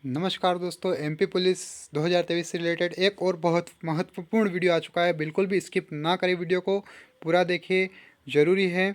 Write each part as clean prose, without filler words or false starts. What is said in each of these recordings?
नमस्कार दोस्तों, MP police 2023 से रिलेटेड एक और बहुत महत्वपूर्ण वीडियो आ चुका है। बिल्कुल भी स्किप ना करें, वीडियो को पूरा देखिए, ज़रूरी है।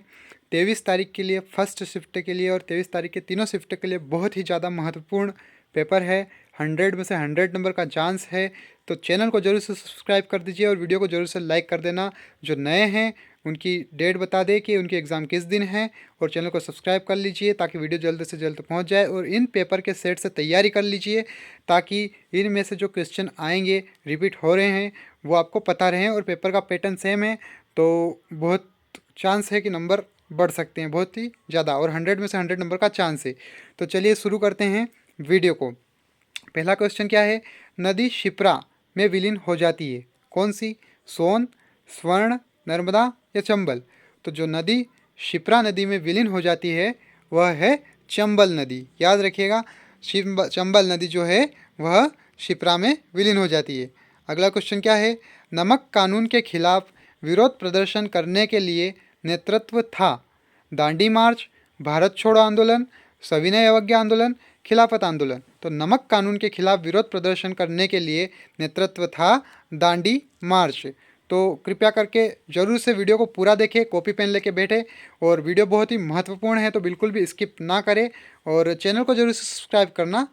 23 तारीख के लिए फर्स्ट शिफ्ट के लिए और 23 तारीख के तीनों शिफ्ट के लिए बहुत ही ज़्यादा महत्वपूर्ण पेपर है। 100 में से 100 नंबर का चांस है। तो चैनल को जरूर से सब्सक्राइब कर दीजिए और वीडियो को जरूर से लाइक कर देना। जो नए हैं उनकी डेट बता दें कि उनकी एग्ज़ाम किस दिन है, और चैनल को सब्सक्राइब कर लीजिए ताकि वीडियो जल्द से जल्द पहुंच जाए। और इन पेपर के सेट से तैयारी कर लीजिए ताकि इनमें से जो क्वेश्चन आएंगे रिपीट हो रहे हैं वो आपको पता रहें, और पेपर का पैटर्न सेम है तो बहुत चांस है कि नंबर बढ़ सकते हैं, बहुत ही ज़्यादा। और 100 में से 100 नंबर का चांस है। तो चलिए शुरू करते हैं वीडियो को। पहला क्वेश्चन क्या है? नदी शिप्रा में विलीन हो जाती है, कौन सी? सोन, स्वर्ण, नर्मदा या चंबल? तो जो नदी शिप्रा नदी में विलीन हो जाती है वह है चंबल नदी। याद रखिएगा, चंबल नदी जो है वह शिप्रा में विलीन हो जाती है। अगला क्वेश्चन क्या है? नमक कानून के खिलाफ विरोध प्रदर्शन करने के लिए नेतृत्व था? दांडी मार्च, भारत छोड़ो आंदोलन, सविनय अवज्ञा आंदोलन, खिलाफत आंदोलन? तो नमक कानून के खिलाफ विरोध प्रदर्शन करने के लिए नेतृत्व था दांडी मार्च। तो कृपया करके जरूर से वीडियो को पूरा देखें, कॉपी पेन लेके बैठे, और वीडियो बहुत ही महत्वपूर्ण है तो बिल्कुल भी स्किप ना करें, और चैनल को जरूर से सब्सक्राइब करना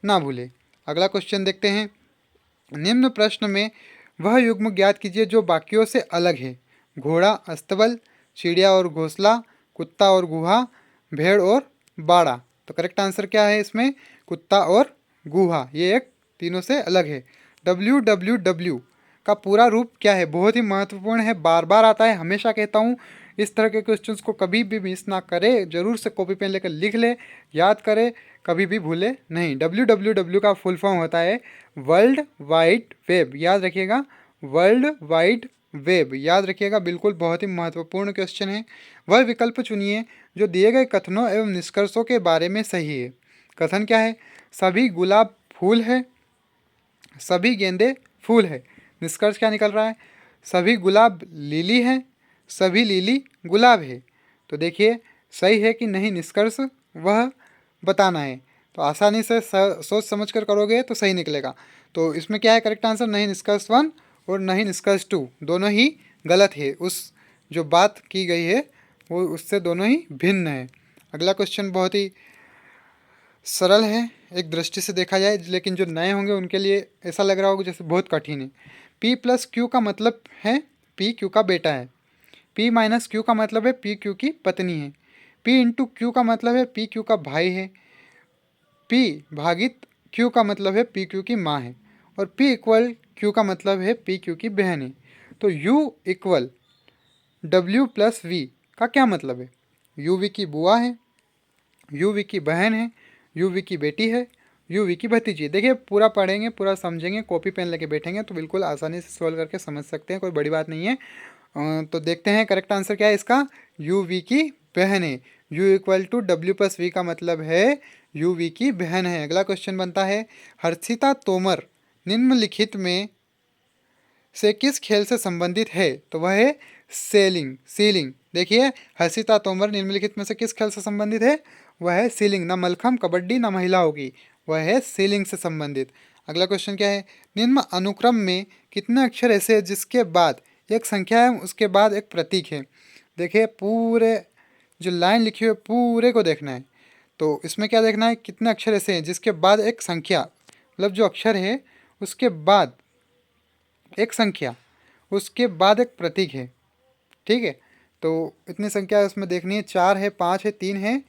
ना भूलें। अगला क्वेश्चन देखते हैं। निम्न प्रश्न में वह युग्म ज्ञात कीजिए जो बाकियों से अलग है। घोड़ा, अस्तबल, चिड़िया और घोंसला, कुत्ता और गुहा, भेड़ और बाड़ा? तो करेक्ट आंसर क्या है इसमें? कुत्ता और गुहा, ये एक तीनों से अलग है। WWW का पूरा रूप क्या है? बहुत ही महत्वपूर्ण है, बार बार आता है, हमेशा कहता हूँ इस तरह के क्वेश्चंस को कभी भी मिस ना करें, जरूर से कॉपी पेन लेकर लिख ले, याद करें, कभी भी भूले नहीं। WWW का फुल फॉर्म होता है वर्ल्ड वाइड वेब। याद रखिएगा, वर्ल्ड वाइड वेब, याद रखिएगा, बिल्कुल बहुत ही महत्वपूर्ण क्वेश्चन है। वह विकल्प चुनिए जो दिए गए कथनों एवं निष्कर्षों के बारे में सही है। कथन क्या है? सभी गुलाब फूल है, सभी गेंदे फूल है। निष्कर्ष क्या निकल रहा है? सभी गुलाब लिली है, सभी लिली गुलाब है। तो देखिए सही है कि नहीं, निष्कर्ष वह बताना है। तो आसानी से सोच समझ कर करोगे तो सही निकलेगा। तो इसमें क्या है करेक्ट आंसर? नहीं निष्कर्ष 1 और नहीं निष्कर्ष 2, दोनों ही गलत है। उस जो बात की गई है वो उससे दोनों ही भिन्न है। अगला क्वेश्चन बहुत ही सरल है एक दृष्टि से देखा जाए, लेकिन जो नए होंगे उनके लिए ऐसा लग रहा होगा जैसे बहुत कठिन है। P+Q का मतलब है P Q का बेटा है। P-Q का मतलब है P Q की पत्नी है। P×Q का मतलब है P Q का भाई है। P भागित Q का मतलब है P Q की माँ है। और P=Q का मतलब है P Q की बहन है। तो U=W+V का क्या मतलब है? UV की बुआ है, UV की बहन है, UV की बेटी है, UV की भतीजी। देखिए पूरा पढ़ेंगे, पूरा समझेंगे, कॉपी पेन लेके बैठेंगे तो बिल्कुल आसानी से सॉल्व करके समझ सकते हैं, कोई बड़ी बात नहीं है। तो देखते हैं करेक्ट आंसर क्या है इसका? UV की बहन है। U=W+V का मतलब है UV की बहन है। अगला क्वेश्चन बनता है, हर्षिता तोमर निम्नलिखित में से किस खेल से संबंधित है? तो वह है सेलिंग, सीलिंग। देखिए हर्षिता तोमर निम्नलिखित में से किस खेल से संबंधित है? वह है सीलिंग। ना मलखम, कबड्डी, ना महिला होगी, वह है सीलिंग से संबंधित। अगला क्वेश्चन क्या है? निम्न अनुक्रम में कितने अक्षर ऐसे हैं जिसके बाद एक संख्या है उसके बाद एक प्रतीक है? देखिए पूरे जो लाइन लिखी हुई है पूरे को देखना है। तो इसमें क्या देखना है? कितने अक्षर ऐसे हैं जिसके बाद एक संख्या, मतलब जो अक्षर है उसके बाद एक संख्या, उसके बाद एक प्रतीक है। ठीक है, तो इतनी संख्या उसमें देखनी है, 4 है, 5 है, 3 है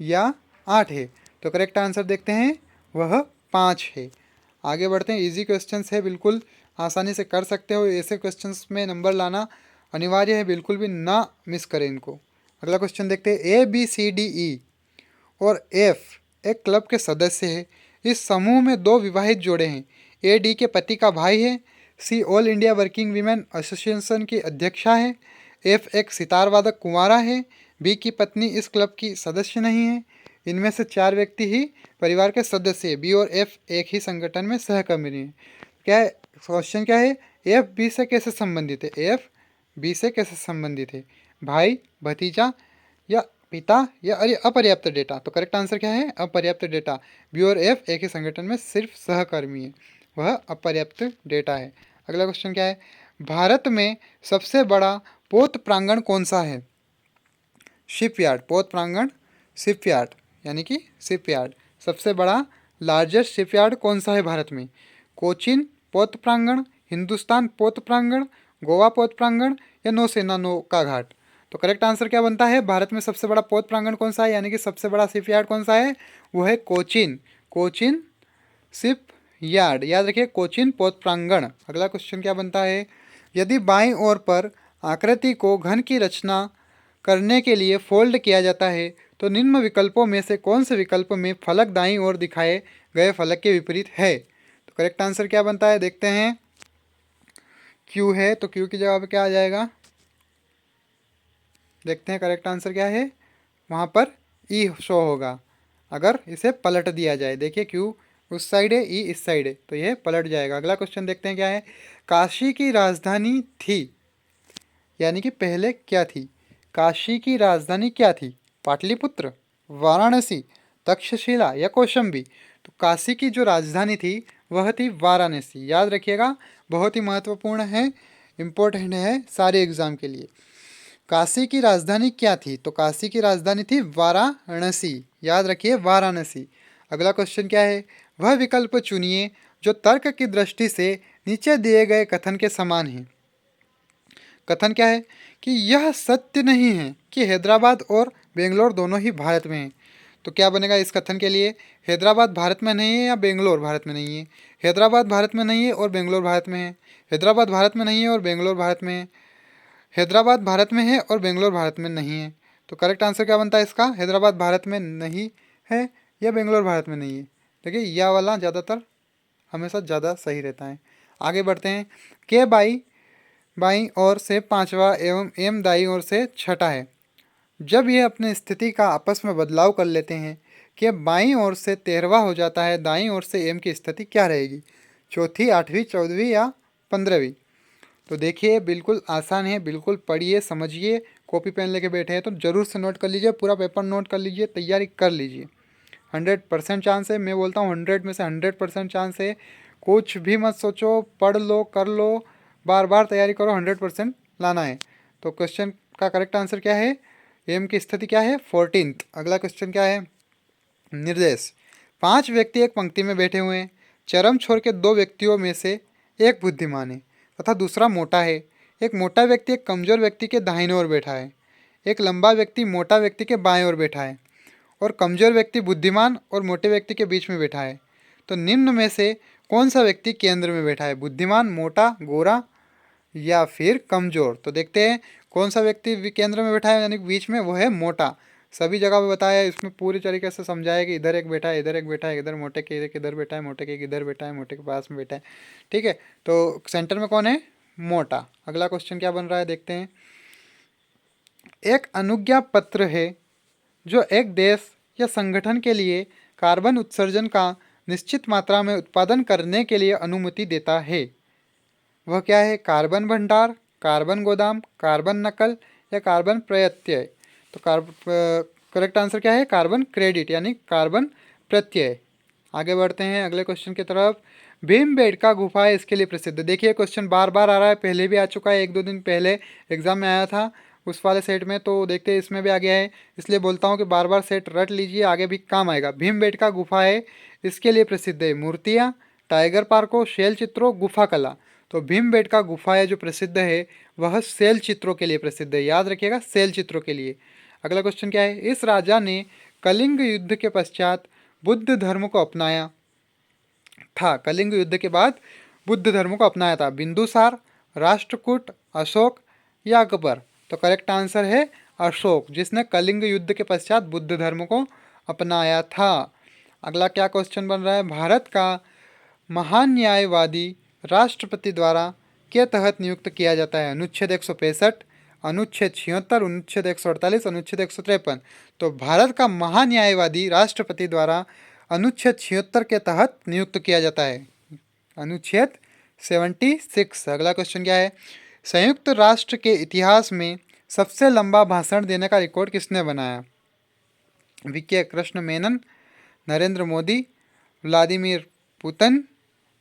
या 8 है? तो करेक्ट आंसर देखते हैं, वह 5 है। आगे बढ़ते हैं, इजी क्वेश्चंस है, बिल्कुल आसानी से कर सकते हो। ऐसे क्वेश्चंस में नंबर लाना अनिवार्य है, बिल्कुल भी ना मिस करें इनको। अगला क्वेश्चन देखते हैं, ABCDE और F एक क्लब के सदस्य है। इस समूह में 2 विवाहित जोड़े हैं। AD के पति का भाई है, C all India working women association की अध्यक्षा है, F एक सितार वादक कुंवारा है, B की पत्नी इस क्लब की सदस्य नहीं है। इनमें से 4 व्यक्ति ही परिवार के सदस्य है। B और F एक ही संगठन में सहकर्मी हैं। क्या है क्वेश्चन? क्या है? F B से कैसे संबंधित है? F B से कैसे संबंधित है? भाई, भतीजा या पिता या अरे अपर्याप्त डेटा। तो करेक्ट आंसर क्या है? अपर्याप्त डेटा। बी और एफ एक ही संगठन में सिर्फ सहकर्मी है, वह अपर्याप्त डेटा है। अगला क्वेश्चन क्या है? भारत में सबसे बड़ा पोत प्रांगण कौन सा है? शिपयार्ड, पोत प्रांगण, शिपयार्ड यानी कि शिपयार्ड। सबसे बड़ा लार्जेस्ट शिपयार्ड कौन सा है भारत में? कोचीन पोत प्रांगण, हिंदुस्तान पोत प्रांगण, गोवा पोत प्रांगण या नौसेना नौका घाट। तो करेक्ट आंसर क्या बनता है? भारत में सबसे बड़ा पोत प्रांगण कौन सा है, यानी कि सबसे बड़ा शिपयार्ड कौन सा है? वो है कोचीन, कोचीन शिप यार्ड। याद रखिए, कोचीन पोत प्रांगण। अगला क्वेश्चन क्या बनता है? यदि बाईं ओर पर आकृति को घन की रचना करने के लिए फोल्ड किया जाता है तो निम्न विकल्पों में से कौन से विकल्प में फलक दाईं ओर दिखाए गए फलक के विपरीत है? तो करेक्ट आंसर क्या बनता है? देखते हैं। क्यू है तो क्यू की जगह पे क्या आ जाएगा? देखते हैं करेक्ट आंसर क्या है। वहाँ पर ई शो होगा अगर इसे पलट दिया जाए। देखिए, क्यू उस साइड है, ई इस साइड है, तो यह पलट जाएगा। अगला क्वेश्चन देखते हैं क्या है। काशी की राजधानी थी, यानी कि पहले क्या थी? काशी की राजधानी क्या थी? पाटलिपुत्र, वाराणसी, तक्षशिला या कौशंबी। तो काशी की जो राजधानी थी वह थी वाराणसी। याद रखिएगा, बहुत ही महत्वपूर्ण है, इम्पोर्टेंट है सारे एग्जाम के लिए। काशी की राजधानी क्या थी? तो काशी की राजधानी थी वाराणसी। याद रखिए, वाराणसी। अगला क्वेश्चन क्या है? वह विकल्प चुनिए जो तर्क की दृष्टि से नीचे दिए गए कथन के समान है। कथन क्या है? कि यह सत्य नहीं है कि हैदराबाद और बेंगलोर दोनों ही भारत में हैं। तो क्या बनेगा इस कथन के लिए? हैदराबाद भारत में नहीं है या बेंगलोर भारत में नहीं है? हैदराबाद भारत में नहीं है और बेंगलोर भारत में है। हैदराबाद भारत में नहीं है और बेंगलोर भारत में है। हैदराबाद भारत में है और बेंगलोर भारत में नहीं है। तो करेक्ट आंसर क्या बनता है इसका? हैदराबाद भारत में नहीं है या बेंगलोर भारत में नहीं है। देखिए, यह वाला ज़्यादातर हमेशा ज़्यादा सही रहता है। आगे बढ़ते हैं। के बाईं ओर से पांचवा एवं एम दाईं ओर से छठा है। जब ये अपनी स्थिति का आपस में बदलाव कर लेते हैं कि बाईं ओर से 13वां हो जाता है, दाईं ओर से एम की स्थिति क्या रहेगी? चौथी, आठवीं, 14वीं या 15वीं? तो देखिए, बिल्कुल आसान है, बिल्कुल पढ़िए समझिए। कॉपी पेन लेके बैठे हैं तो ज़रूर से नोट कर लीजिए, पूरा पेपर नोट कर लीजिए, तैयारी कर लीजिए। 100% चांस है, मैं बोलता हूँ 100 में से 100% चांस है। कुछ भी मत सोचो, पढ़ लो, कर लो, बार बार तैयारी करो, 100% लाना है। तो क्वेश्चन का करेक्ट आंसर क्या है? एम की स्थिति क्या है? 14th। अगला क्वेश्चन क्या है? निर्देश। 5 व्यक्ति एक पंक्ति में बैठे हुए हैं। चरम छोर के 2 व्यक्तियों में से एक बुद्धिमान है तथा दूसरा मोटा है। एक मोटा व्यक्ति एक कमजोर व्यक्ति के दाहिने ओर बैठा है। एक लंबा व्यक्ति मोटा व्यक्ति के बाएं ओर बैठा है और कमजोर व्यक्ति बुद्धिमान और मोटे व्यक्ति के बीच में बैठा है। तो निम्न में से कौन सा व्यक्ति केंद्र में बैठा है? बुद्धिमान, मोटा, गोरा या फिर कमजोर? तो देखते हैं कौन सा व्यक्ति केंद्र में बैठा है, यानी बीच में, वो है मोटा। सभी जगह पे बताया है, इसमें पूरी तरीके से समझाया कि इधर एक बैठा है, इधर एक बैठा है, इधर मोटे के एक इधर बैठा है, मोटे के एक इधर बैठा है, मोटे के पास में बैठा है। ठीक है, तो सेंटर में कौन है? मोटा। अगला क्वेश्चन क्या बन रहा है, देखते हैं। एक अनुज्ञा पत्र है जो एक देश या संगठन के लिए कार्बन उत्सर्जन का निश्चित मात्रा में उत्पादन करने के लिए अनुमति देता है। वह क्या है? कार्बन भंडार, कार्बन गोदाम, कार्बन नकल या कार्बन प्रत्यय। तो करेक्ट आंसर क्या है? कार्बन क्रेडिट यानी कार्बन प्रत्यय। आगे बढ़ते हैं अगले क्वेश्चन की तरफ। भीमबेटका गुफा इसके लिए प्रसिद्ध। देखिए, क्वेश्चन बार बार आ रहा है, पहले भी आ चुका है, 1-2 दिन पहले एग्जाम में आया था उस वाले सेट में, तो देखते हैं इसमें भी आ गया है। इसलिए बोलता हूँ कि बार बार सेट रट लीजिए, आगे भी काम आएगा। भीमबेटका गुफा है इसके लिए प्रसिद्ध है मूर्तियाँ, टाइगर पार्कों, शैल चित्रों, गुफा कला। तो भीमबेटका गुफा जो प्रसिद्ध है वह शैल चित्रों के लिए प्रसिद्ध है। याद रखिएगा, शैल चित्रों के लिए। अगला क्वेश्चन क्या है? इस राजा ने कलिंग युद्ध के पश्चात बुद्ध धर्म को अपनाया था। कलिंग युद्ध के बाद बुद्ध धर्म को अपनाया था। बिंदुसार, राष्ट्रकूट, अशोक या अकबर? तो करेक्ट आंसर है अशोक, जिसने कलिंग युद्ध के पश्चात बुद्ध धर्म को अपनाया था। अगला क्या क्वेश्चन बन रहा है? भारत का महान न्यायवादी राष्ट्रपति द्वारा के तहत नियुक्त किया जाता है। अनुच्छेद 165, अनुच्छेद 76, अनुच्छेद 148, अनुच्छेद 153। तो भारत का महान्यायवादी राष्ट्रपति द्वारा अनुच्छेद 76 के तहत नियुक्त किया जाता है। अनुच्छेद 76। अगला क्वेश्चन क्या है? संयुक्त राष्ट्र के इतिहास में सबसे लंबा भाषण देने का रिकॉर्ड किसने बनाया? VK Krishna Menon, Narendra Modi, Vladimir Putin,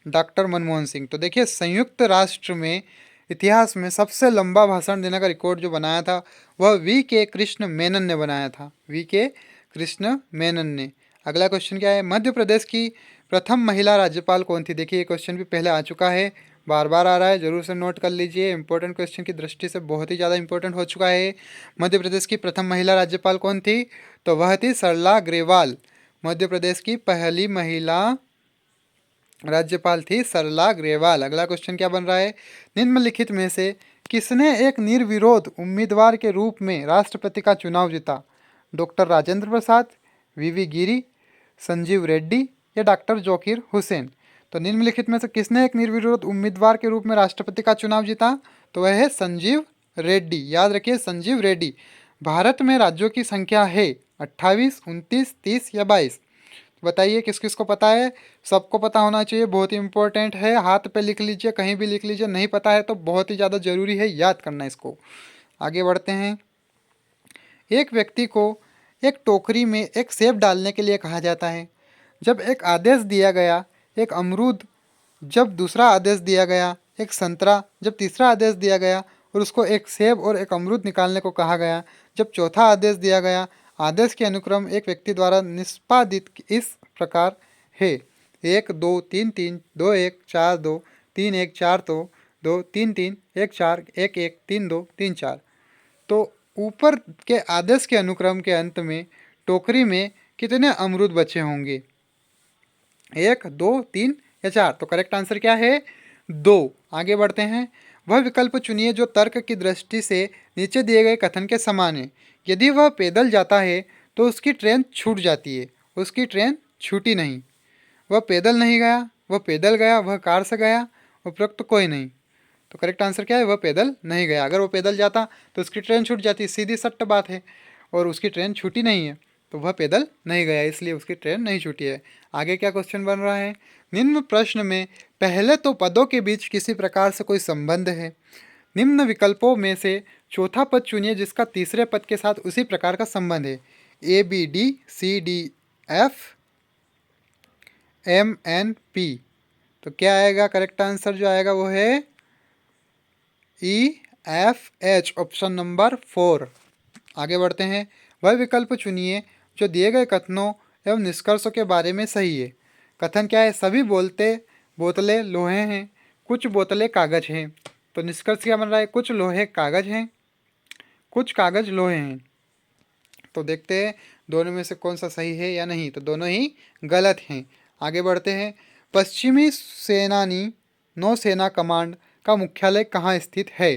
doctor Manmohan Singh. तो देखिए, संयुक्त राष्ट्र में इतिहास में सबसे लंबा भाषण देने का रिकॉर्ड जो बनाया था वह वीके कृष्ण मेनन ने बनाया था, वीके कृष्ण मेनन ने। अगला क्वेश्चन क्या है? मध्य प्रदेश की प्रथम महिला राज्यपाल कौन थी? देखिए, ये क्वेश्चन भी पहले आ चुका है, बार बार आ रहा है, जरूर से नोट कर लीजिए, इंपॉर्टेंट क्वेश्चन की दृष्टि से बहुत ही ज़्यादा इंपॉर्टेंट हो चुका है। मध्य प्रदेश की प्रथम महिला राज्यपाल कौन थी? तो वह थी सरला ग्रेवाल। मध्य प्रदेश की पहली महिला राज्यपाल थी सरला ग्रेवाल। अगला क्वेश्चन क्या बन रहा है? निम्नलिखित में से किसने एक निर्विरोध उम्मीदवार के रूप में राष्ट्रपति का चुनाव जीता? डॉक्टर राजेंद्र प्रसाद, वीवी गिरी, संजीव रेड्डी या डॉक्टर जोकिर हुसैन। तो निम्नलिखित में से किसने एक निर्विरोध उम्मीदवार के रूप में राष्ट्रपति का चुनाव जीता? तो वह है संजीव रेड्डी। याद रखिए, संजीव रेड्डी। भारत में राज्यों की संख्या है 28, 29, 30 या 22। बताइए किस किस को पता है? सबको पता होना चाहिए, बहुत ही इंपॉर्टेंट है, हाथ पे लिख लीजिए, कहीं भी लिख लीजिए, नहीं पता है तो बहुत ही ज़्यादा जरूरी है याद करना इसको। आगे बढ़ते हैं। एक व्यक्ति को एक टोकरी में एक सेब डालने के लिए कहा जाता है। जब एक आदेश दिया गया, एक अमरूद, जब दूसरा आदेश दिया गया एक संतरा, जब तीसरा आदेश दिया गया और उसको एक सेब और एक अमरूद निकालने को कहा गया, जब चौथा आदेश दिया गया, आदेश के अनुक्रम एक व्यक्ति द्वारा निष्पादित इस प्रकार है: 1 2 3 3 2 1 4 2 3 1 4 2 2 3 3 1 4 1 1 3 2 3 4। तो ऊपर के आदेश के अनुक्रम के अंत में टोकरी में कितने अमरूद बचे होंगे? 1 2 3 या 4? तो करेक्ट आंसर क्या है? 2। आगे बढ़ते हैं। वह विकल्प चुनिए जो तर्क की दृष्टि से नीचे दिए गए कथन के समान है। यदि वह पैदल जाता है तो उसकी ट्रेन छूट जाती है, उसकी ट्रेन छूटी नहीं। वह पैदल नहीं गया, वह पैदल गया, वह कार से गया, उपरोक्त कोई नहीं। तो करेक्ट आंसर क्या है? वह पैदल नहीं गया। अगर वो पैदल जाता तो उसकी ट्रेन छूट जाती, सीधी सट्ट बात है, और उसकी ट्रेन छूटी नहीं है तो वह पैदल नहीं गया, इसलिए उसकी ट्रेन नहीं छूटी है। आगे क्या क्वेश्चन बन रहा है? निम्न प्रश्न में पहले तो पदों के बीच किसी प्रकार से कोई संबंध है। निम्न विकल्पों में से चौथा पद चुनिए जिसका तीसरे पद के साथ उसी प्रकार का संबंध है। A B D, C D F, M N P. तो क्या आएगा? करेक्ट आंसर जो आएगा वो है E F H, option number 4। आगे बढ़ते हैं। वह विकल्प चुनिए जो दिए गए कथनों एवं निष्कर्षों के बारे में सही है। कथन क्या है? सभी बोतलें लोहे हैं, कुछ बोतलें कागज हैं। तो निष्कर्ष क्या बन रहा है? कुछ लोहे कागज हैं, कुछ कागज लोहे हैं। तो देखते हैं दोनों में से कौन सा सही है या नहीं। तो दोनों ही गलत हैं। आगे बढ़ते हैं। पश्चिमी सेनानी नौसेना कमांड का मुख्यालय कहाँ स्थित है?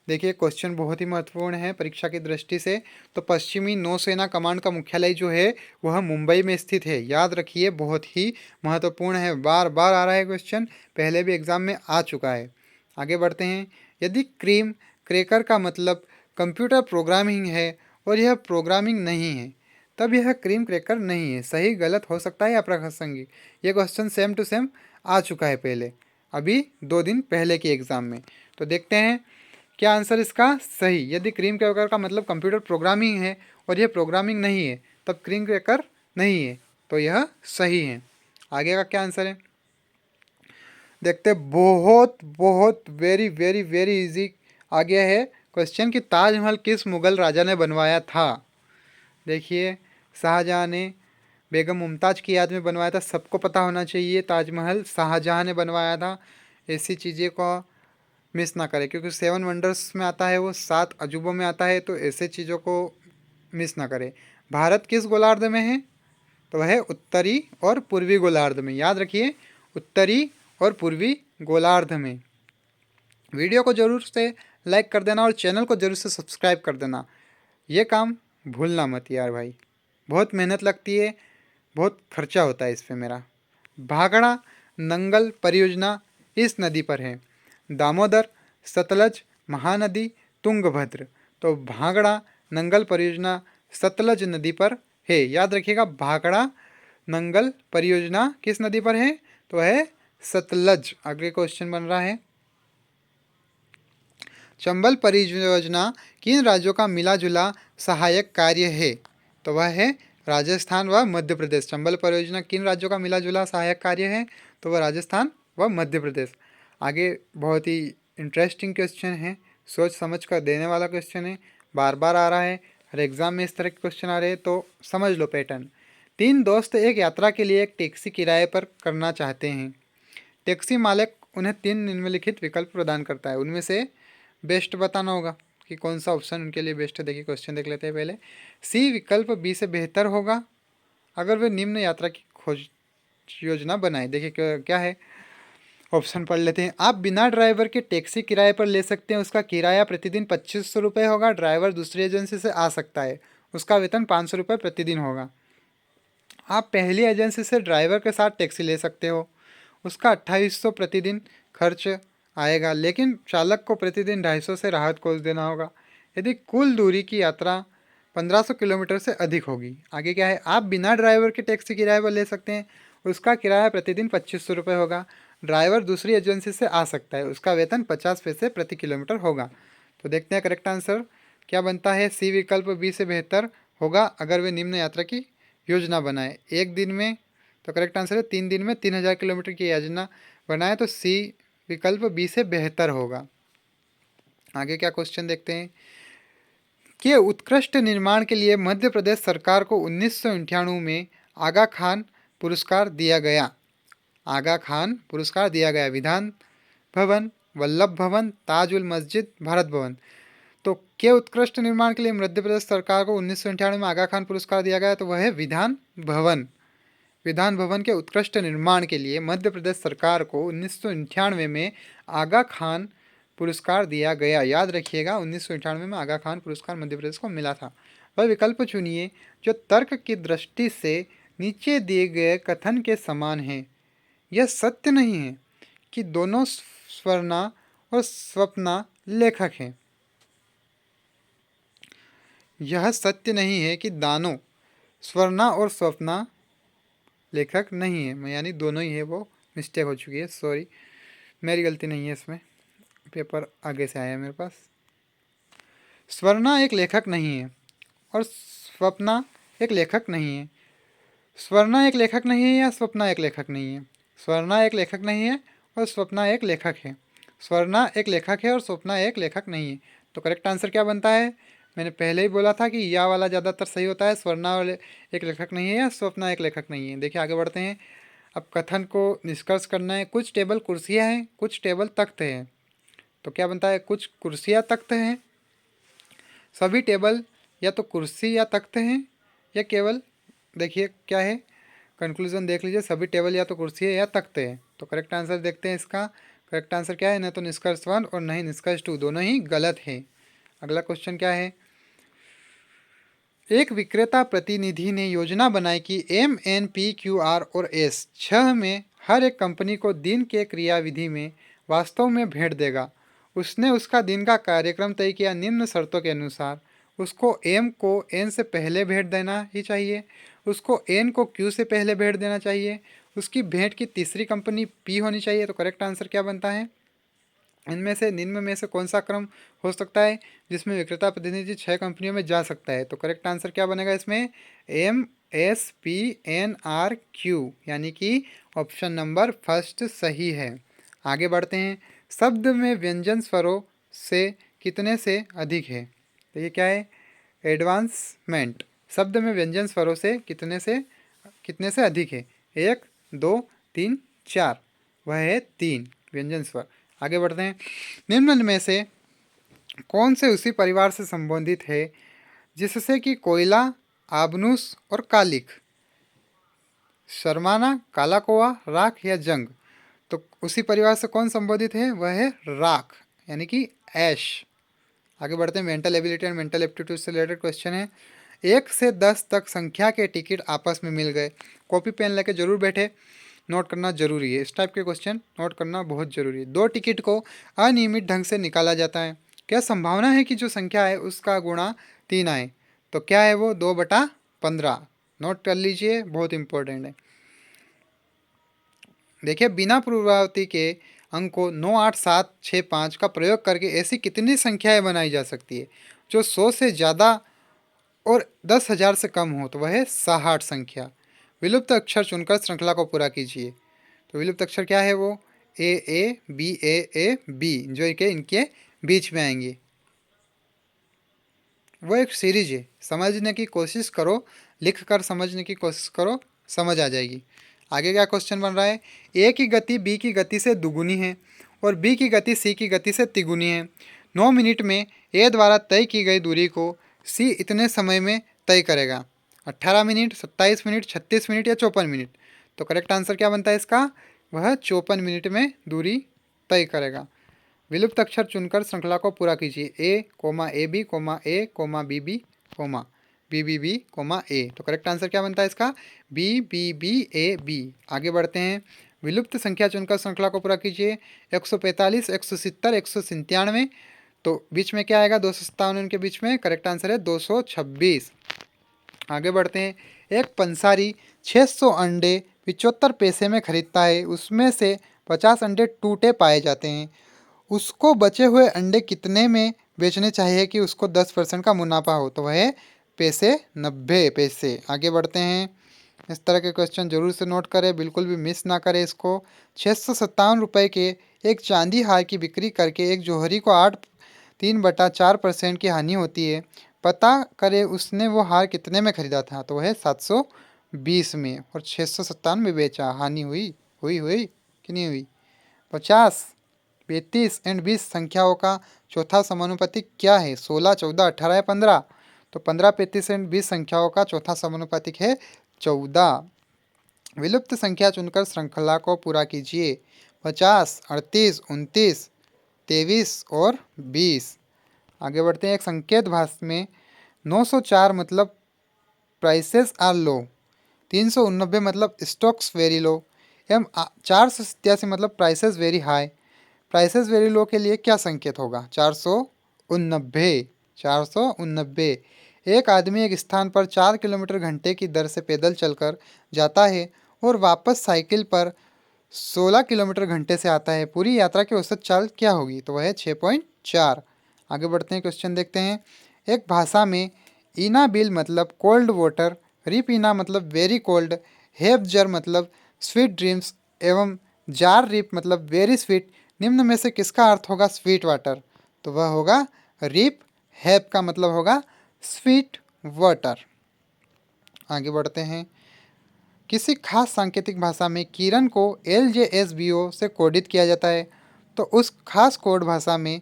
देखिए, क्वेश्चन बहुत ही महत्वपूर्ण है परीक्षा की दृष्टि से। तो पश्चिमी नौसेना कमांड का मुख्यालय जो है वह मुंबई में स्थित है। याद रखिए, बहुत ही महत्वपूर्ण है, बार बार आ रहा है क्वेश्चन, पहले भी एग्जाम में आ चुका है। आगे बढ़ते हैं। यदि क्रीम क्रैकर का मतलब कंप्यूटर प्रोग्रामिंग है और यह प्रोग्रामिंग नहीं है, तब यह क्रीम क्रैकर नहीं है। सही गलत हो सकता है अप्रासंगिक। ये क्वेश्चन सेम टू सेम आ चुका है पहले, अभी 2 दिन पहले के एग्ज़ाम में। तो देखते हैं क्या आंसर इसका सही। यदि क्रीम क्रैकर का मतलब कंप्यूटर प्रोग्रामिंग है और यह प्रोग्रामिंग नहीं है, तब क्रीम क्रैकर नहीं है, तो यह सही है। आगे का क्या आंसर है देखते। बहुत बहुत वेरी वेरी वेरी इजी आ गया है क्वेश्चन कि ताजमहल किस मुगल राजा ने बनवाया था? देखिए, शाहजहाँ ने बेगम मुमताज़ की याद में बनवाया था। सबको पता होना चाहिए ताजमहल शाहजहाँ ने बनवाया था। ऐसी चीज़ें को मिस ना करें, क्योंकि 7 वंडर्स में आता है, वो 7 अजूबों में आता है, तो ऐसे चीज़ों को मिस ना करें। भारत किस गोलार्ध में है? तो वह है उत्तरी और पूर्वी गोलार्ध में। याद रखिए, उत्तरी और पूर्वी गोलार्ध में। वीडियो को ज़रूर से लाइक कर देना और चैनल को ज़रूर से सब्सक्राइब कर देना। ये काम भूलना मत यार भाई, बहुत मेहनत लगती है, बहुत खर्चा होता है इस पर मेरा। भाखड़ा नंगल परियोजना इस नदी पर है। दामोदर, सतलज, महानदी, तुंगभद्र। तो भाखड़ा नंगल परियोजना सतलज नदी पर है। याद रखिएगा, भाखड़ा नंगल परियोजना किस नदी पर है? तो है सतलज। आगे क्वेश्चन बन रहा है। चंबल परियोजना किन राज्यों का मिला जुला सहायक कार्य है? तो वह है राजस्थान व मध्य प्रदेश। चंबल परियोजना किन राज्यों का मिला जुला सहायक कार्य है? तो वह राजस्थान व मध्य प्रदेश। आगे बहुत ही इंटरेस्टिंग क्वेश्चन है, सोच समझ कर देने वाला क्वेश्चन है, बार बार आ रहा है, हर एग्जाम में इस तरह के क्वेश्चन आ रहे हैं, तो समझ लो पैटर्न। 3 दोस्त एक यात्रा के लिए एक टैक्सी किराए पर करना चाहते हैं। टैक्सी मालिक उन्हें 3 निम्नलिखित विकल्प प्रदान करता है, उनमें से बेस्ट बताना होगा कि कौन सा ऑप्शन उनके लिए बेस्ट है। देखिए क्वेश्चन देख लेते हैं पहले। सी विकल्प बी से बेहतर होगा अगर वे निम्न यात्रा की खोज योजना बनाए। देखिए क्या है, ऑप्शन पढ़ लेते हैं। आप बिना ड्राइवर के टैक्सी किराए पर ले सकते हैं, उसका किराया प्रतिदिन 2500 रुपये होगा। ड्राइवर दूसरी एजेंसी से आ सकता है, उसका वेतन 500 रुपये प्रतिदिन होगा। आप पहली एजेंसी से ड्राइवर के साथ टैक्सी ले सकते हो, उसका 2800 प्रतिदिन खर्च आएगा, लेकिन चालक को प्रतिदिन 250 से राहत कोष देना होगा यदि कुल दूरी की यात्रा 1500 किलोमीटर से अधिक होगी। आगे क्या है, आप बिना ड्राइवर के टैक्सी किराए पर ले सकते हैं, उसका किराया प्रतिदिन 2500 रुपये होगा। ड्राइवर दूसरी एजेंसी से आ सकता है, उसका वेतन 50 पैसे प्रति किलोमीटर होगा। तो देखते हैं करेक्ट आंसर क्या बनता है। सी विकल्प बी से बेहतर होगा अगर वे निम्न यात्रा की योजना बनाए। एक दिन में, तो करेक्ट आंसर है 3 दिन में 3000 किलोमीटर की योजना बनाए, तो सी विकल्प बी से बेहतर होगा। आगे क्या क्वेश्चन देखते हैं कि उत्कृष्ट निर्माण के लिए मध्य प्रदेश सरकार को 1998 में आगा खान पुरस्कार दिया गया। आगा खान पुरस्कार दिया गया। विधान भवन, वल्लभ भवन, ताजुल मस्जिद, भारत भवन। तो के उत्कृष्ट निर्माण के लिए मध्य प्रदेश सरकार को 1998 में आगा खान पुरस्कार दिया गया, तो वह है विधान भवन। विधान भवन के उत्कृष्ट निर्माण के लिए मध्य प्रदेश सरकार को 1998 में आगा खान पुरस्कार दिया गया। याद रखिएगा 1998 में आगा खान पुरस्कार मध्य प्रदेश को मिला था। वह विकल्प चुनिए जो तर्क की दृष्टि से नीचे दिए गए कथन के समान है। यह सत्य नहीं है कि दोनों स्वर्णा और स्वप्ना लेखक हैं। यह सत्य नहीं है कि दानों स्वर्णा और स्वप्ना लेखक नहीं है, यानी दोनों ही है, वो मिस्टेक हो चुकी है, सॉरी, मेरी गलती नहीं है इसमें, पेपर आगे से आया मेरे पास। स्वर्णा एक लेखक नहीं है और स्वप्ना एक लेखक नहीं है। स्वर्णा एक लेखक नहीं है या स्वप्ना एक लेखक नहीं है। स्वर्णा एक लेखक नहीं है और स्वप्ना एक लेखक है। स्वर्णा एक लेखक है और स्वप्ना एक लेखक नहीं है। तो करेक्ट आंसर क्या बनता है? मैंने पहले ही बोला था कि या वाला ज़्यादातर सही होता है। स्वर्णा एक लेखक नहीं है या स्वप्ना एक लेखक नहीं है। देखिए आगे बढ़ते हैं। अब कथन को निष्कर्ष करना है। कुछ टेबल कुर्सियाँ हैं, कुछ टेबल तख्त हैं। तो क्या बनता है? कुछ कुर्सियाँ तख्त हैं। सभी टेबल या तो कुर्सी या तख्त हैं, या केवल, देखिए क्या है, कंक्लूजन देख लीजिए, सभी टेबल या तो कुर्सी है या तख्त है। तो करेक्ट आंसर देखते हैं इसका। करेक्ट आंसर क्या है? न तो निष्कर्ष 1 और न ही निष्कर्ष 2, दोनों ही गलत है। अगला क्वेश्चन क्या है? एक विक्रेता प्रतिनिधि ने योजना बनाई कि MNPQR और S 6 में हर एक कंपनी को दिन के क्रियाविधि में वास्तव में भेंट देगा। उसने उसका दिन का कार्यक्रम तय किया निम्न शर्तों के अनुसार। उसको M को N से पहले भेंट देना ही चाहिए, उसको N को Q से पहले भेंट देना चाहिए, उसकी भेंट की तीसरी कंपनी P होनी चाहिए। तो करेक्ट आंसर क्या बनता है? इनमें से निम्न में से कौन सा क्रम हो सकता है जिसमें विक्रेता प्रतिनिधि 6 कंपनियों में जा सकता है? तो करेक्ट आंसर क्या बनेगा इसमें? MSPNRQ, यानी कि ऑप्शन नंबर फर्स्ट सही है। आगे बढ़ते हैं। शब्द में व्यंजन स्वरों से कितने से अधिक है? तो ये क्या है? एडवांसमेंट। शब्द में व्यंजन स्वरों से कितने से अधिक है? 1, 2, 3, 4। वह है 3 व्यंजन स्वर। आगे बढ़ते हैं। निम्न में से कौन से उसी परिवार से संबंधित है जिससे कि कोयला, आबनूस और कालिक, शर्माना, काला कौवा, राख या जंग? तो उसी परिवार से कौन संबंधित है? वह है राख, यानी कि ऐश। आगे बढ़ते हैं। Mental ability and mental aptitude से रिलेटेड क्वेश्चन है। 1 से 10 तक संख्या के टिकट आपस में मिल गए। कॉपी पेन लेके जरूर बैठे, नोट करना जरूरी है। इस टाइप के क्वेश्चन नोट करना बहुत जरूरी है। 2 टिकट को अनियमित ढंग से निकाला जाता है। क्या संभावना है कि जो संख्या है उसका गुणा 3 आए? तो क्या है वो? 2/15। नोट कर लीजिए, बहुत इंपॉर्टेंट है। देखिए बिना पूर्वावृत्ति के अंकों 9, 8, 7, 6, 5 का प्रयोग करके ऐसी कितनी संख्याएं बनाई जा सकती है जो 100 से ज़्यादा और 10,000 से कम हो तो वह है 60 संख्या। विलुप्त अक्षर चुनकर श्रृंखला को पूरा कीजिए। तो विलुप्त अक्षर क्या है वो ए ए बी जो कि इनके बीच में आएंगे। वो एक सीरीज है, समझने की कोशिश करो, लिख कर समझने की कोशिश करो, समझ आ जाएगी। आगे क्या क्वेश्चन बन रहा है, ए की गति बी की गति से दुगुनी है और बी की गति सी की गति से तिगुनी है। 9 मिनट में ए द्वारा तय की गई दूरी को सी इतने समय में तय करेगा। 18 मिनट, 27 मिनट, 36 मिनट या 54 मिनट। तो करेक्ट आंसर क्या बनता है इसका, वह 54 मिनट में दूरी तय करेगा। विलुप्त अक्षर चुनकर श्रृंखला को पूरा कीजिए। A B B B comma A. तो करेक्ट आंसर क्या बनता है इसका, बी ए बी। आगे बढ़ते हैं, विलुप्त संख्या चुनकर श्रृंखला को पूरा कीजिए। 145, 170, 197। तो बीच में क्या आएगा, 257 उनके बीच में, करेक्ट आंसर है 226। आगे बढ़ते हैं, एक पंसारी 600 अंडे 75 पैसे में खरीदता है, उसमें से 50 अंडे टूटे पाए जाते हैं। उसको बचे हुए अंडे कितने में बेचने चाहिए कि उसको 10% का मुनाफा हो, तो वह पैसे 90 पैसे। आगे बढ़ते हैं, इस तरह के क्वेश्चन जरूर से नोट करें, बिल्कुल भी मिस ना करें इसको। 657 रुपये के एक चांदी हार की बिक्री करके एक जौहरी को 3/4% की हानि होती है। पता करे उसने वो हार कितने में खरीदा था, तो वह 720 में, और 657 में बेचा। हानि हुई हुई हुई कि नहीं हुई। 50, 35 एंड 20 संख्याओं का चौथा समानुपाती क्या है, 16, 14, 18 या 15। तो 15, 35 एंड 20 संख्याओं का चौथा समानुपातिक है 14। विलुप्त संख्या चुनकर श्रृंखला को पूरा कीजिए। 50, 38, 29, 23 और 20। आगे बढ़ते हैं, एक संकेत भाषा में 904 मतलब प्राइसेस आर लो, 389 मतलब स्टॉक्स वेरी लो एवं 487 मतलब prices very high. Prices very low के लिए क्या संकेत होगा, 489। 489। एक आदमी एक स्थान पर 4 किलोमीटर घंटे की दर से पैदल चलकर जाता है और वापस साइकिल पर 16 किलोमीटर घंटे से आता है। पूरी यात्रा की औसत चाल क्या होगी, तो वह है 6.4। आगे बढ़ते हैं, क्वेश्चन देखते हैं। एक भाषा में इना बिल मतलब कोल्ड वाटर, रिप इना मतलब वेरी कोल्ड, हेप जर मतलब स्वीट ड्रीम्स एवं जार रिप मतलब वेरी स्वीट निम्न में से किसका अर्थ होगा स्वीट वाटर, तो वह होगा रिप। हैप का मतलब होगा स्वीट वाटर। आगे बढ़ते हैं, किसी खास सांकेतिक भाषा में किरण को LJSBO से कोडित किया जाता है, तो उस खास कोड भाषा में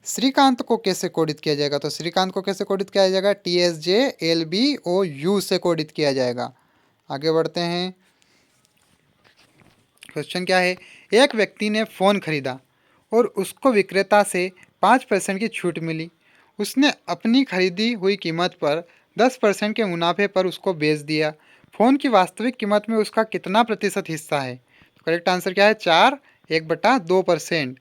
श्रीकांत को कैसे कोडित किया जाएगा, तो श्रीकांत को कैसे कोडित किया जाएगा, TSJLBOU से कोडित किया जाएगा। आगे बढ़ते हैं, क्वेश्चन क्या है, एक व्यक्ति ने फ़ोन खरीदा और उसको विक्रेता से 5% की छूट मिली। उसने अपनी खरीदी हुई कीमत पर 10% के मुनाफे पर उसको बेच दिया। फ़ोन की वास्तविक कीमत में उसका कितना प्रतिशत हिस्सा है, तो करेक्ट आंसर क्या है, 4, 1/2%।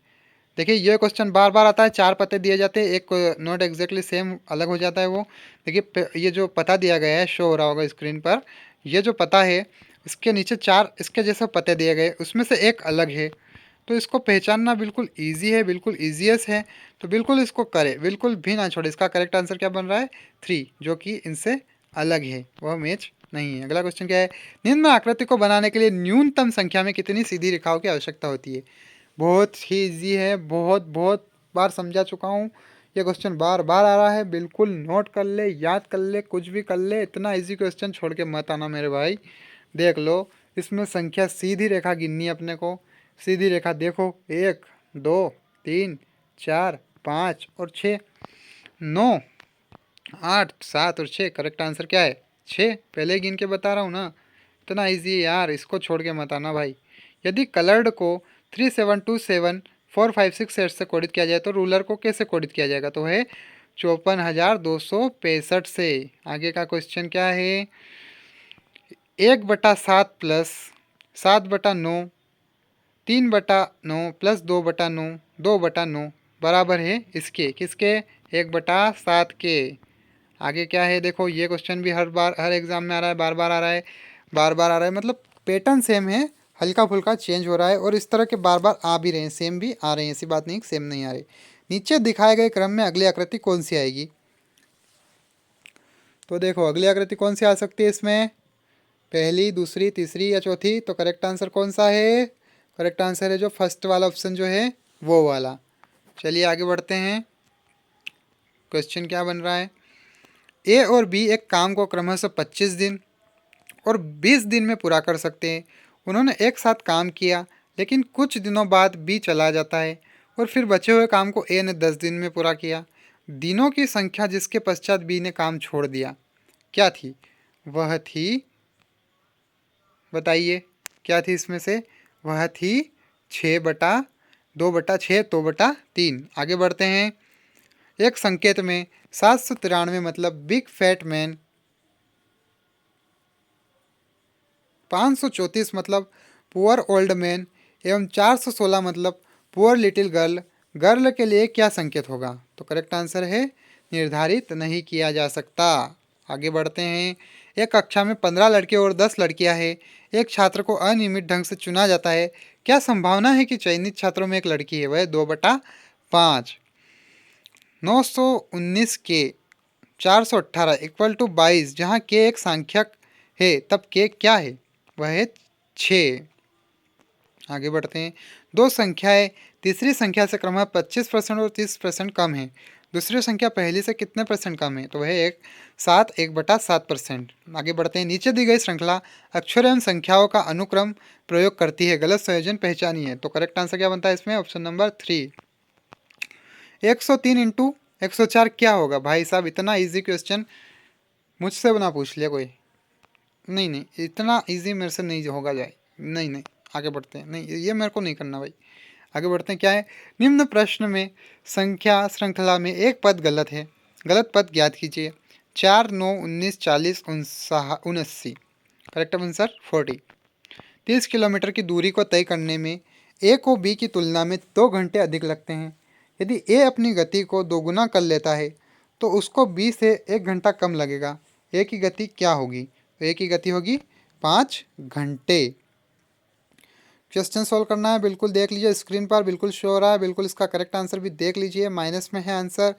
देखिए ये क्वेश्चन बार बार आता है, 4 पते दिए जाते हैं, एक नॉट एग्जैक्टली सेम अलग हो जाता है वो। देखिए ये जो पता दिया गया है, शो हो रहा होगा स्क्रीन पर, ये जो पता है इसके नीचे 4 इसके जैसे पते दिए गए, उसमें से एक अलग है। तो इसको पहचानना बिल्कुल ईजी है, बिल्कुल ईजीएस्ट है, तो बिल्कुल इसको करें, बिल्कुल भी ना छोड़े। इसका करेक्ट आंसर क्या बन रहा है, 3, जो कि इनसे अलग है, वह मैच नहीं है। अगला क्वेश्चन क्या है, निम्न आकृति को बनाने के लिए न्यूनतम संख्या में कितनी सीधी रेखाओं की आवश्यकता होती है। बहुत ही ईजी है, बहुत बहुत बार समझा चुका हूँ, ये क्वेश्चन बार बार आ रहा है, बिल्कुल नोट कर ले, याद कर ले, कुछ भी कर ले, इतना इजी क्वेश्चन छोड़ के मत आना मेरे भाई। देख लो, इसमें संख्या सीधी रेखा गिननी है अपने को। सीधी रेखा देखो, 1, 2, 3, 4, 5 और 6, 9, 8, 7 और 6। करेक्ट आंसर क्या है, 6। पहले ही गिन के बता रहा हूँ ना, इतना ईजी है यार, इसको छोड़ के मत आना भाई। यदि कलर्ड को 3727456 सेट से कोडित किया जाए तो रूलर को कैसे कोडित किया जाएगा, तो है 54,265 से। आगे का क्वेश्चन क्या है, 1/7 प्लस 7/9, 3/9 प्लस 2/9, 2/9 बराबर है इसके किसके, 1/7 के। आगे क्या है देखो, ये क्वेश्चन भी हर बार हर एग्जाम में आ रहा है, बार बार आ रहा है, बार बार आ रहा है, मतलब पैटर्न सेम है, हल्का फुल्का चेंज हो रहा है, और इस तरह के बार बार आ भी रहे हैं, सेम भी आ रहे हैं, ऐसी बात नहीं सेम नहीं आ रही। नीचे दिखाए गए क्रम में अगली आकृति कौन सी आएगी, तो देखो अगली आकृति कौन सी आ सकती है इसमें, पहली, दूसरी, तीसरी या चौथी। तो करेक्ट आंसर कौन सा है, करेक्ट आंसर है जो फर्स्ट वाला ऑप्शन जो है वो वाला। चलिए आगे बढ़ते हैं। क्वेश्चन क्या बन रहा है, ए और बी एक काम को क्रमशः 25 दिन और 20 दिन में पूरा कर सकते हैं। उन्होंने एक साथ काम किया, लेकिन कुछ दिनों बाद बी चला जाता है और फिर बचे हुए काम को ए ने 10 दिन में पूरा किया। दिनों की संख्या जिसके पश्चात बी ने काम छोड़ दिया क्या थी, वह थी, बताइए क्या थी इसमें से, वह थी 6/2/6 2/3। आगे बढ़ते हैं। एक संकेत में 793 मतलब बिग फैट मैन, 534 मतलब पुअर ओल्ड मैन एवं 416 मतलब पुअर लिटिल गर्ल, गर्ल के लिए क्या संकेत होगा। तो करेक्ट आंसर है निर्धारित नहीं किया जा सकता। आगे बढ़ते हैं। एक कक्षा में 15 लड़के और 10 लड़कियां हैं। एक छात्र को अनियमित ढंग से चुना जाता है। क्या संभावना है कि चयनित छात्रों में एक लड़की है, वह 2/5। 919 के 418 इक्वल टू 22, जहाँ के एक सांख्यक है तब के क्या है, वह है 6। आगे बढ़ते हैं। दो संख्याएं तीसरी संख्या से क्रमशः 25% और 30% कम है। दूसरी संख्या पहली से कितने परसेंट कम है, तो वह 1/7 आगे बढ़ते हैं। नीचे दी गई श्रृंखला अक्षर एवं संख्याओं का अनुक्रम प्रयोग करती है, गलत संयोजन पहचानिए। तो करेक्ट आंसर क्या बनता है इसमें, ऑप्शन नंबर 3। 103 इंटू 104 क्या होगा। भाई साहब इतना इजी क्वेश्चन मुझसे ना पूछ लिया कोई, नहीं नहीं इतना इजी मेरे से नहीं होगा जाए, नहीं नहीं। आगे बढ़ते हैं, नहीं ये मेरे को नहीं करना भाई। आगे बढ़ते हैं। क्या है, निम्न प्रश्न में संख्या श्रृंखला में एक पद गलत है, गलत पद ज्ञात कीजिए। 4 9 19 40 79। Correct answer 40। 30 किलोमीटर की दूरी को तय करने में ए को बी की तुलना में 2 घंटे अधिक लगते हैं। यदि ए अपनी गति को दोगुना कर लेता है तो उसको बी से 1 घंटा कम लगेगा। ए की गति क्या होगी, तो ए की गति होगी 5 घंटे। क्वेश्चन सॉल्व करना है, बिल्कुल देख लीजिए स्क्रीन पर बिल्कुल शो हो रहा है, बिल्कुल इसका करेक्ट आंसर भी देख लीजिए, माइनस में है आंसर।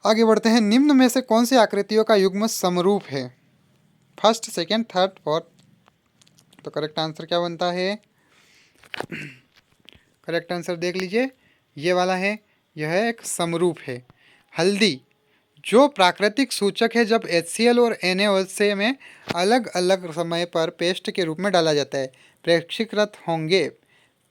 आगे बढ़ते हैं। निम्न में से कौन सी आकृतियों का युग्म समरूप है, फर्स्ट सेकेंड थर्ड फोर्थ। तो करेक्ट आंसर क्या बनता है, करेक्ट आंसर देख लीजिए ये वाला है, यह एक समरूप है। हल्दी जो प्राकृतिक सूचक है जब HCl और NaOH में अलग अलग समय पर पेस्ट के रूप में डाला जाता है। प्रेक्षित होंगे,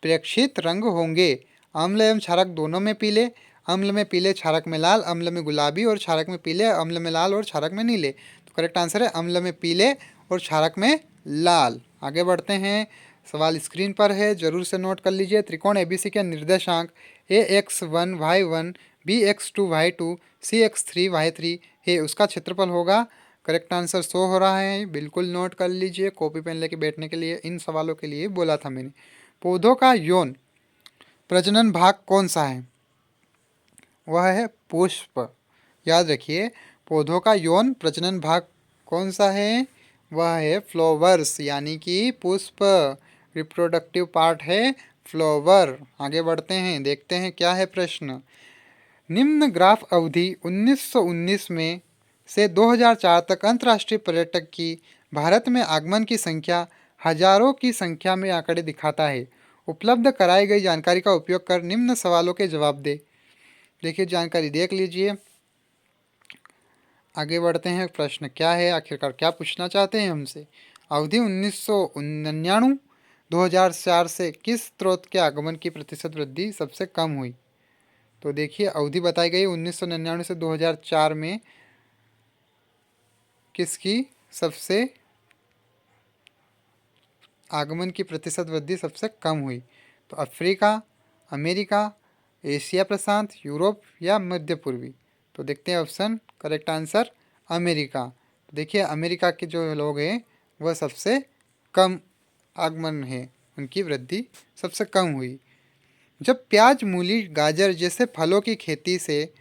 प्रेक्षित रंग होंगे, अम्ल एवं क्षारक दोनों में पीले, अम्ल में पीले क्षारक में लाल, अम्ल में गुलाबी और क्षारक में पीले, अम्ल में लाल और क्षारक में नीले। तो करेक्ट आंसर है अम्ल में पीले और क्षारक में लाल। आगे बढ़ते हैं। सवाल स्क्रीन पर है, जरूर से नोट कर लीजिए। त्रिकोण ABC के निर्देशांक AX1 Y1 BX2 Y2 CX3 Y3 है, उसका क्षेत्रफल होगा। करेक्ट आंसर शो हो रहा है, बिल्कुल नोट कर लीजिए, कॉपी पेन लेके बैठने के लिए इन सवालों के लिए बोला था मैंने। पौधों का यौन प्रजनन भाग कौन सा है, वह है पुष्प। याद रखिए पौधों का यौन प्रजनन भाग कौन सा है, वह है फ्लावर्स यानी कि पुष्प। रिप्रोडक्टिव पार्ट है फ्लावर। आगे बढ़ते हैं, देखते हैं क्या है प्रश्न। निम्न ग्राफ अवधि 1919 में से 2004 तक अंतर्राष्ट्रीय पर्यटक की भारत में आगमन की संख्या हजारों की संख्या में आंकड़े दिखाता है। उपलब्ध कराई गई जानकारी का उपयोग कर निम्न सवालों के जवाब दे। देखिए जानकारी देख लीजिए। आगे बढ़ते हैं, प्रश्न क्या है, आखिरकार क्या पूछना चाहते हैं हमसे। अवधि 1999 2004 से किस स्रोत के आगमन की प्रतिशत वृद्धि सबसे कम हुई। तो देखिए अवधि बताई गई 1999 से 2004 में किसकी सबसे आगमन की प्रतिशत वृद्धि सबसे कम हुई। तो अफ्रीका, अमेरिका, एशिया प्रशांत, यूरोप या मध्य पूर्वी। तो देखते हैं ऑप्शन, करेक्ट आंसर अमेरिका। देखिए अमेरिका के जो लोग हैं वह सबसे कम आगमन है, उनकी वृद्धि सबसे कम हुई। जब प्याज, मूली, गाजर जैसे फलों की खेती से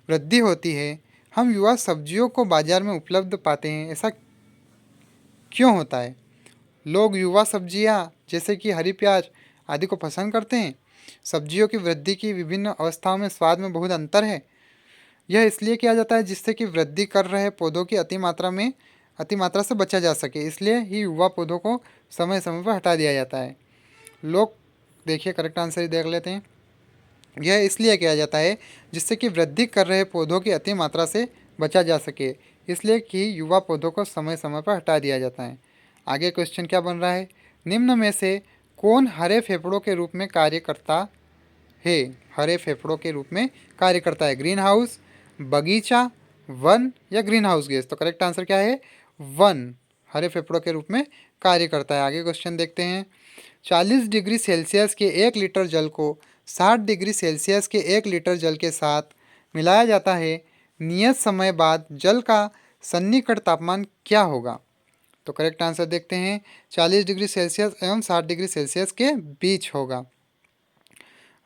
वृद्धि होती है, हम युवा सब्जियों को बाजार में उपलब्ध पाते हैं, ऐसा क्यों होता है। लोग युवा सब्जियां जैसे कि हरी प्याज आदि को पसंद करते हैं। सब्जियों की वृद्धि की विभिन्न अवस्थाओं में स्वाद में बहुत अंतर है। यह इसलिए किया जाता है जिससे कि वृद्धि कर रहे पौधों की अतिमात्रा से बचा जा सके, इसलिए ही युवा पौधों को समय समय पर हटा दिया जाता है। लोग देखिए करेक्ट आंसर ही देख लेते हैं। यह इसलिए किया जाता है जिससे कि वृद्धि कर रहे पौधों की अति मात्रा से बचा जा सके, इसलिए कि युवा पौधों को समय समय पर हटा दिया जाता है। आगे क्वेश्चन क्या बन रहा है, निम्न में से कौन हरे फेफड़ों के रूप में कार्य करता है? हरे फेफड़ों के रूप में कार्य करता है, ग्रीन हाउस, बगीचा, वन या ग्रीन हाउस गैस? तो करेक्ट आंसर क्या है, वन हरे फेफड़ों के रूप में कार्य करता है। आगे क्वेश्चन देखते हैं, 40 डिग्री सेल्सियस के 1 लीटर जल को 60 डिग्री सेल्सियस के 1 लीटर जल के साथ मिलाया जाता है, नियत समय बाद जल का सन्निकट तापमान क्या होगा? तो करेक्ट आंसर देखते हैं, 40 डिग्री सेल्सियस एवं 60 डिग्री सेल्सियस के बीच होगा।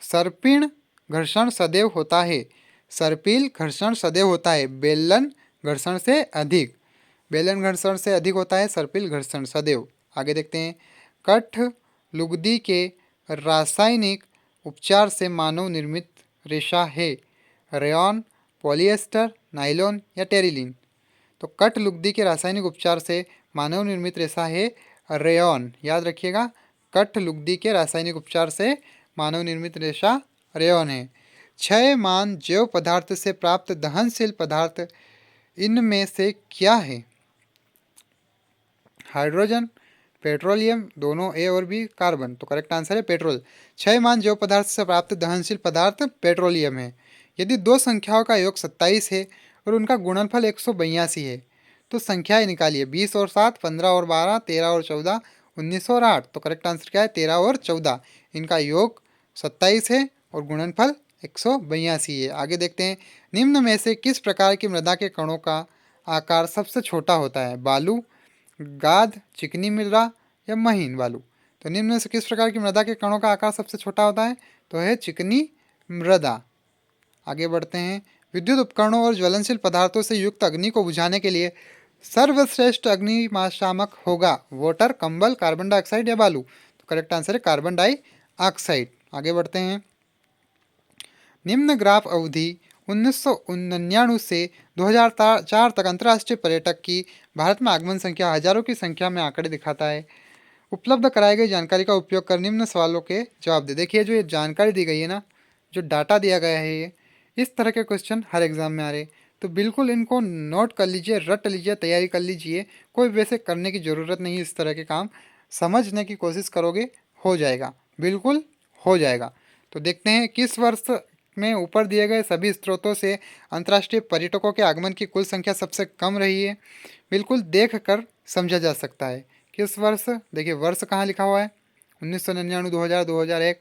सर्पिल घर्षण सदैव होता है, सर्पिल घर्षण सदैव होता है, बेलन घर्षण से अधिक, बेलन घर्षण से अधिक होता है सर्पिल घर्षण सदैव। आगे देखते हैं, कठ लुगदी के रासायनिक उपचार से मानव निर्मित रेशा है, रेयॉन, पॉलिएस्टर, नायलॉन या टेरिलिन? तो कठ लुगदी के रासायनिक उपचार से मानव निर्मित रेशा है रेयॉन, याद रखिएगा, कठ लुगदी के रासायनिक उपचार से मानव निर्मित रेशा रेयॉन है। क्षयमान जैव पदार्थ से प्राप्त दहनशील पदार्थ इनमें से क्या है? हाइड्रोजन, पेट्रोलियम, दोनों ए और बी, कार्बन? तो करेक्ट आंसर है पेट्रोल। क्षयमान जैव पदार्थ से प्राप्त दहनशील पदार्थ पेट्रोलियम है। यदि दो संख्याओं का योग 27 है और उनका गुणनफल 182 है तो संख्याएं निकालिए, 20 और 7, 15 और 12, 13 और 14, 19 और 8। तो करेक्ट आंसर क्या है, 13 और 14। इनका योग 27 है और गुणनफल 182 है। आगे देखते हैं, निम्न में से किस प्रकार की मृदा के कणों का आकार सबसे छोटा होता है? बालू, गाद, चिकनी मृदा या महीन बालू? तो निम्न में से किस प्रकार की मृदा के कणों का आकार सबसे छोटा होता है? तो है चिकनी मृदा। आगे बढ़ते हैं, विद्युत उपकरणों और ज्वलनशील पदार्थों से युक्त अग्नि को बुझाने के लिए सर्वश्रेष्ठ अग्निशामक होगा, वाटर, कंबल, कार्बन डाइऑक्साइड या बालू? तो करेक्ट आंसर है कार्बन डाइऑक्साइड। आगे बढ़ते हैं, निम्न ग्राफ अवधि 1999 से 2004 तक अंतर्राष्ट्रीय पर्यटक की भारत में आगमन संख्या हजारों की संख्या में आंकड़े दिखाता है। उपलब्ध कराई गई जानकारी का उपयोग कर निम्न सवालों के जवाब दे। देखिए जो ये जानकारी दी गई है ना, जो डाटा दिया गया है, ये इस तरह के क्वेश्चन हर एग्जाम में आ रहे, तो बिल्कुल इनको नोट कर लीजिए, रट लीजिए, तैयारी कर लीजिए। कोई वैसे करने की ज़रूरत नहीं है, इस तरह के काम समझने की कोशिश करोगे हो जाएगा, बिल्कुल हो जाएगा। तो देखते हैं किस वर्ष में ऊपर दिए गए सभी स्रोतों से अंतर्राष्ट्रीय पर्यटकों के आगमन की कुल संख्या सबसे कम रही है। बिल्कुल देख कर समझा जा सकता है किस वर्ष। देखिए वर्ष कहाँ लिखा हुआ है, 1999, 2000, 2001,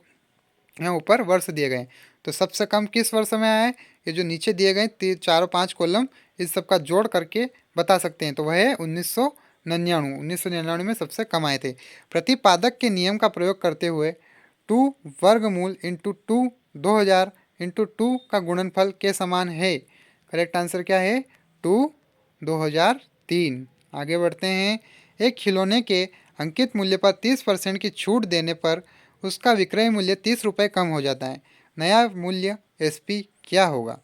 यहाँ ऊपर वर्ष दिए गए। तो सबसे कम किस वर्ष में आया है? ये जो नीचे दिए गए चारों 5 कॉलम, इस सब का जोड़ करके बता सकते हैं। तो वह है 1999 में सबसे कम आए थे। प्रतिपादक के नियम का प्रयोग करते हुए 2 वर्गमूल इंटू 2 2000 इंटू 2 का गुणनफल के समान है। करेक्ट आंसर क्या है, 2 2003। आगे बढ़ते हैं, एक खिलौने के अंकित मूल्य पर 30% की छूट देने पर उसका विक्रय मूल्य 30 रुपये कम हो जाता है, नया मूल्य एसपी क्या होगा?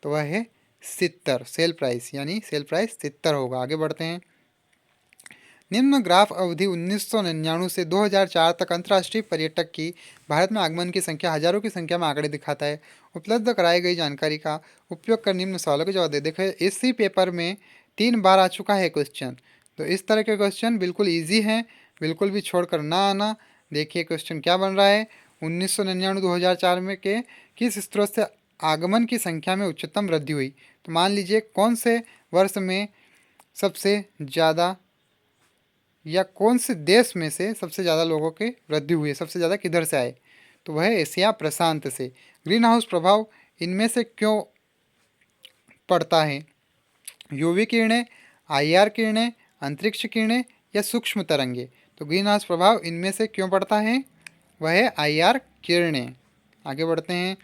तो वह है 70, सेल प्राइस, यानी सेल प्राइस 70 होगा। आगे बढ़ते हैं, निम्न ग्राफ अवधि 1999 से 2004 तक अंतर्राष्ट्रीय पर्यटक की भारत में आगमन की संख्या हजारों की संख्या में आंकड़े दिखाता है। उपलब्ध कराई गई जानकारी का उपयोग कर निम्न सवालों के जवाब दे। देखिए इसी पेपर में 3 बार आ चुका है क्वेश्चन, तो इस तरह के क्वेश्चन बिल्कुल ईजी हैं, बिल्कुल भी छोड़कर ना आना। देखिए क्वेश्चन क्या बन रहा है, 1999-2004 में के किस स्रोत से आगमन की संख्या में उच्चतम वृद्धि हुई? तो मान लीजिए कौन से वर्ष में सबसे ज़्यादा या कौन से देश में से सबसे ज़्यादा लोगों की वृद्धि हुई है, सबसे ज़्यादा किधर से आए? तो वह एशिया प्रशांत से। ग्रीन हाउस प्रभाव इनमें से क्यों पड़ता है? यूवी किरणें, आईआर किरणें, अंतरिक्ष किरणें या सूक्ष्म तरंगे? तो ग्रीन हाउस प्रभाव इनमें से क्यों पड़ता है? वह है आईआर किरणें। आगे बढ़ते हैं,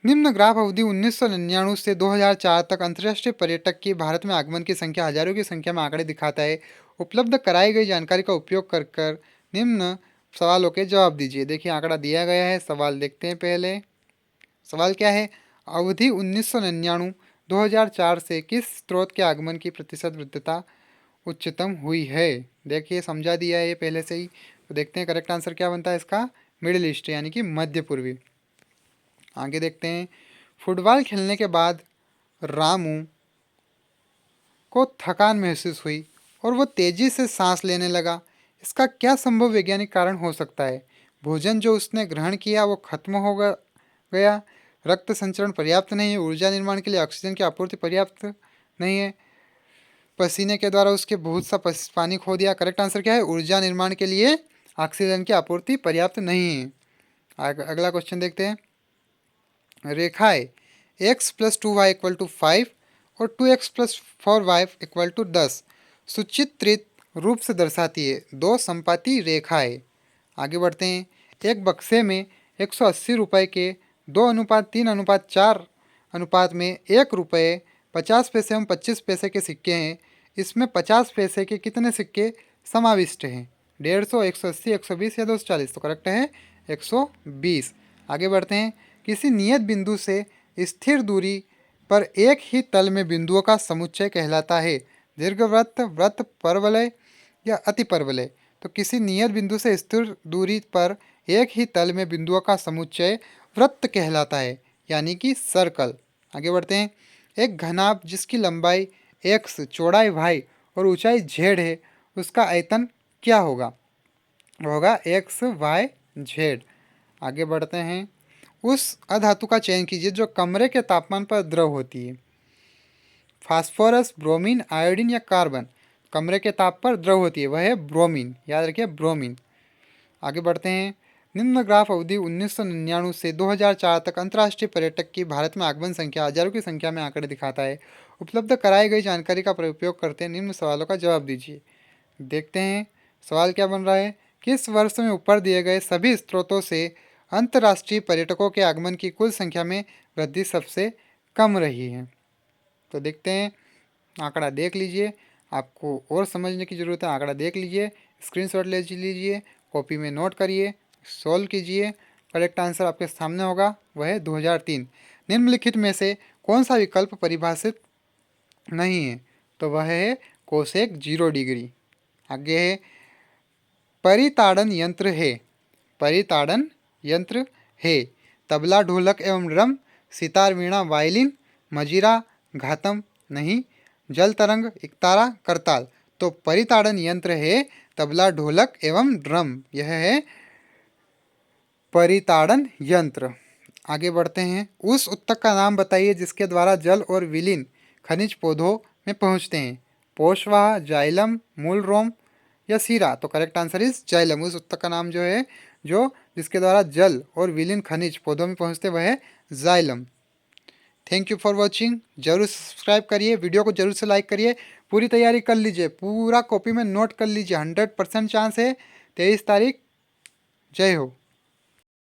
निम्न ग्राफ अवधि 1999 से 2004 तक अंतर्राष्ट्रीय पर्यटक की भारत में आगमन की संख्या हजारों की संख्या में आंकड़े दिखाता है। उपलब्ध कराई गई जानकारी का उपयोग कर निम्न सवालों के जवाब दीजिए। देखिए आंकड़ा दिया गया है, सवाल देखते हैं पहले। सवाल क्या है, अवधि 1999 2004 से किस स्रोत के आगमन की प्रतिशत वृद्धता उच्चतम हुई है? देखिए समझा दिया है ये पहले से ही। तो देखते हैं करेक्ट आंसर क्या बनता है इसका। मिडिल ईस्ट यानी कि मध्य पूर्वी। आगे देखते हैं। फुटबॉल खेलने के बाद रामू को थकान महसूस हुई और वो तेजी से सांस लेने लगा। इसका क्या संभव वैज्ञानिक कारण हो सकता है? भोजन जो उसने ग्रहण किया वो खत्म हो गया, रक्त संचरण पर्याप्त नहीं है, ऊर्जा निर्माण के लिए ऑक्सीजन की आपूर्ति पर्याप्त नहीं है, पसीने के द्वारा उसके बहुत सा पानी खो दिया। करेक्ट आंसर क्या है? ऊर्जा निर्माण के लिए ऑक्सीजन की आपूर्ति पर्याप्त नहीं है। अगला क्वेश्चन देखते हैं। रेखाएं x plus 2y equal to 5 और 2x plus 4y equal to 10 सुचित्रित रूप से दर्शाती है दो संपाती रेखाएं। आगे बढ़ते हैं। एक बक्से में 180 रुपये के 2:3:4 अनुपात में 1 रुपये 50 पैसे एवं 25 पैसे के सिक्के हैं। इसमें 50 पैसे के कितने सिक्के समाविष्ट हैं? 150, 180, 120 या 240? तो करेक्ट है 120। आगे बढ़ते हैं। किसी नियत बिंदु से स्थिर दूरी पर एक ही तल में बिंदुओं का समुच्चय कहलाता है? दीर्घवृत्त, वृत्त, परवलय या अतिपरवलय? तो किसी नियत बिंदु से स्थिर दूरी पर एक ही तल में बिंदुओं का समुच्चय वृत्त कहलाता है, यानी कि सर्कल। आगे बढ़ते हैं। एक घनाभ जिसकी लंबाई x, चौड़ाई y और ऊंचाई z है, उसका आयतन क्या होगा? वो होगा x, y, z। आगे बढ़ते हैं। उस अधातु का चयन कीजिए जो कमरे के तापमान पर द्रव होती है। फास्फोरस, ब्रोमीन, आयोडीन या कार्बन? कमरे के ताप पर द्रव होती है, वह है ब्रोमीन। याद रखिए ब्रोमीन। आगे बढ़ते हैं। निम्न ग्राफ अवधि 1999 से 2004 तक अंतर्राष्ट्रीय पर्यटक की भारत में आगमन संख्या हजारों की संख्या में आंकड़े दिखाता है। उपलब्ध कराई गई जानकारी का उपयोग करते निम्न सवालों का जवाब दीजिए। देखते हैं सवाल क्या बन रहा है। किस वर्ष में ऊपर दिए गए सभी स्रोतों से अंतर्राष्ट्रीय पर्यटकों के आगमन की कुल संख्या में वृद्धि सबसे कम रही है? तो देखते हैं। आंकड़ा देख लीजिए, आपको और समझने की ज़रूरत है। आंकड़ा देख लीजिए, स्क्रीनशॉट ले लीजिए, कॉपी में नोट करिए, सॉल्व कीजिए। करेक्ट आंसर आपके सामने होगा, वह है 2003। निम्नलिखित में से कौन सा विकल्प परिभाषित नहीं है? तो वह है कोसेक 0 डिग्री। आगे है परिताड़न यंत्र है। परिताड़न यंत्र है तबला, ढोलक एवं ड्रम, सितार, वीणा, वायलिन, मजीरा, घातम नहीं, जल तरंग, एकतारा, करताल? तो परिताड़न यंत्र है तबला, ढोलक एवं ड्रम। यह है परिताड़न यंत्र। आगे बढ़ते हैं। उस उत्तक का नाम बताइए जिसके द्वारा जल और विलीन खनिज पौधों में पहुंचते हैं। पोषवाह, जाइलम, मूल रोम या सीरा? तो करेक्ट आंसर इज जाइलम। उस उत्तक का नाम जो है जिसके द्वारा जल और विलीन खनिज पौधों में पहुंचते वह है xylem. Thank you for watching. जरूर सब्सक्राइब करिए, वीडियो को जरूर से लाइक करिए। पूरी तैयारी कर लीजिए, पूरा कॉपी में नोट कर लीजिए। 100% चांस है 23 तारीख। जय हो।